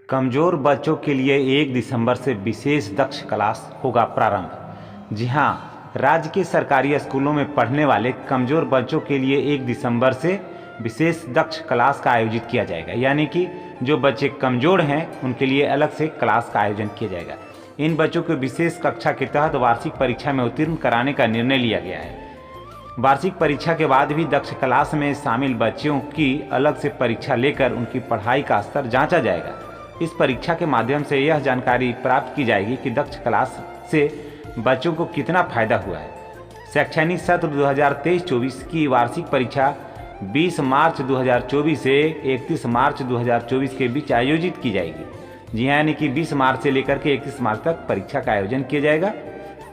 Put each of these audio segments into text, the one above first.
कमज़ोर बच्चों के लिए 1 दिसंबर से विशेष दक्ष क्लास होगा प्रारंभ। जी हाँ, राज्य के सरकारी स्कूलों में पढ़ने वाले कमज़ोर बच्चों के लिए 1 दिसंबर से विशेष दक्ष क्लास का आयोजित किया जाएगा। यानी कि जो बच्चे कमज़ोर हैं उनके लिए अलग से क्लास का आयोजन किया जाएगा। इन बच्चों को विशेष कक्षा के तहत वार्षिक परीक्षा में उत्तीर्ण कराने का निर्णय लिया गया है। वार्षिक परीक्षा के बाद भी दक्ष क्लास में शामिल बच्चों की अलग से परीक्षा लेकर उनकी पढ़ाई का स्तर जांचा जाएगा। इस परीक्षा के माध्यम से यह जानकारी प्राप्त की जाएगी कि दक्ष क्लास से बच्चों को कितना फायदा हुआ है। शैक्षणिक सत्र 2023-24 की वार्षिक परीक्षा 20 मार्च 2024 से 31 मार्च 2024 के बीच आयोजित की जाएगी। जी हाँ, यानी कि 20 मार्च से लेकर के 31 मार्च तक परीक्षा का आयोजन किया जाएगा।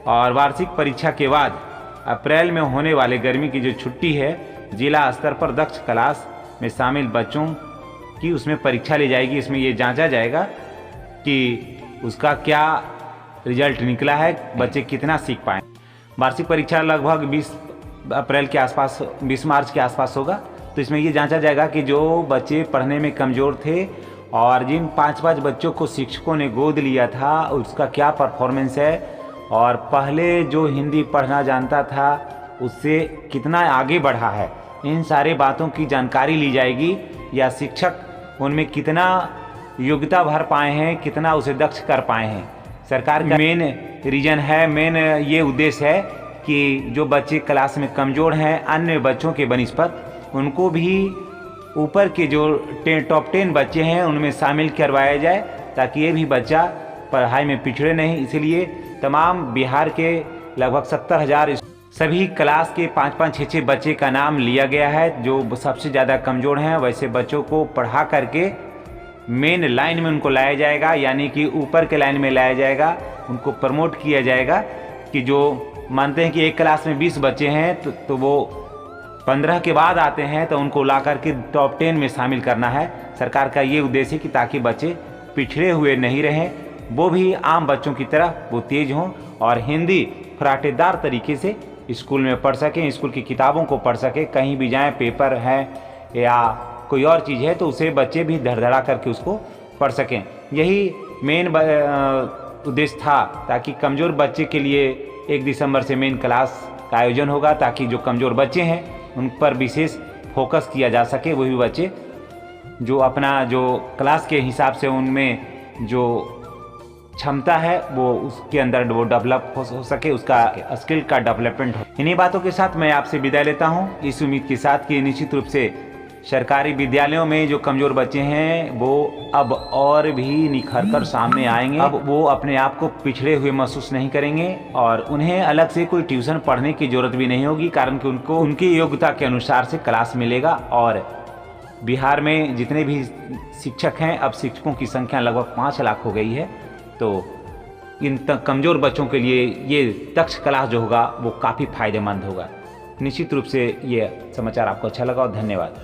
और वार्षिक परीक्षा के बाद अप्रैल में होने वाले गर्मी की जो छुट्टी है, जिला स्तर पर दक्ष क्लास में शामिल बच्चों की उसमें परीक्षा ली जाएगी। इसमें ये जांचा जाएगा कि उसका क्या रिजल्ट निकला है, बच्चे कितना सीख पाए। वार्षिक परीक्षा लगभग 20 अप्रैल के आसपास, 20 मार्च के आसपास होगा। तो इसमें ये जांचा जाएगा कि जो बच्चे पढ़ने में कमज़ोर थे और जिन 5-5 बच्चों को शिक्षकों ने गोद लिया था उसका क्या परफॉर्मेंस है, और पहले जो हिंदी पढ़ना जानता था उससे कितना आगे बढ़ा है, इन सारे बातों की जानकारी ली जाएगी। या शिक्षक उनमें कितना योग्यता भर पाए हैं, कितना उसे दक्ष कर पाए हैं। सरकार का मेन रीजन है, मेन ये उद्देश्य है कि जो बच्चे क्लास में कमज़ोर हैं अन्य बच्चों के बनिस्पत उनको भी ऊपर के जो टॉप 10 बच्चे हैं उनमें शामिल करवाया जाए, ताकि ये भी बच्चा पढ़ाई में पिछड़े नहीं। इसीलिए तमाम बिहार के लगभग 70,000 सभी क्लास के 5-5, 6-6 बच्चे का नाम लिया गया है जो सबसे ज़्यादा कमज़ोर हैं। वैसे बच्चों को पढ़ा करके मेन लाइन में उनको लाया जाएगा, यानी कि ऊपर के लाइन में लाया जाएगा। उनको प्रमोट किया जाएगा कि जो मानते हैं कि एक क्लास में 20 बच्चे हैं तो वो 15 के बाद आते हैं, तो उनको ला करके टॉप 10 में शामिल करना है। सरकार का ये उद्देश्य है कि ताकि बच्चे पिछड़े हुए नहीं रहें, वो भी आम बच्चों की तरह वो तेज हों और हिंदी फराटेदार तरीके से स्कूल में पढ़ सकें, स्कूल की किताबों को पढ़ सकें। कहीं भी जाएं, पेपर है या कोई और चीज़ है तो उसे बच्चे भी धड़धड़ा करके उसको पढ़ सकें। यही मेन उद्देश्य था, ताकि कमज़ोर बच्चे के लिए 1 दिसंबर से मेन क्लास का आयोजन होगा, ताकि जो कमज़ोर बच्चे हैं उन पर विशेष फोकस किया जा सके। वही बच्चे जो अपना जो क्लास के हिसाब से उनमें जो क्षमता है वो उसके अंदर वो डेवलप हो सके, उसका स्किल का डेवलपमेंट हो। इन्हीं बातों के साथ मैं आपसे विदाई लेता हूं, इस उम्मीद के साथ कि निश्चित रूप से सरकारी विद्यालयों में जो कमज़ोर बच्चे हैं वो अब और भी निखर कर सामने आएंगे। अब वो अपने आप को पिछड़े हुए महसूस नहीं करेंगे और उन्हें अलग से कोई ट्यूशन पढ़ने की ज़रूरत भी नहीं होगी, कारण कि उनको उनकी योग्यता के अनुसार से क्लास मिलेगा। और बिहार में जितने भी शिक्षक हैं, अब शिक्षकों की संख्या लगभग 5 लाख हो गई है। तो इन कमज़ोर बच्चों के लिए ये दक्ष क्लास जो होगा वो काफ़ी फायदेमंद होगा। निश्चित रूप से ये समाचार आपको अच्छा लगा और धन्यवाद।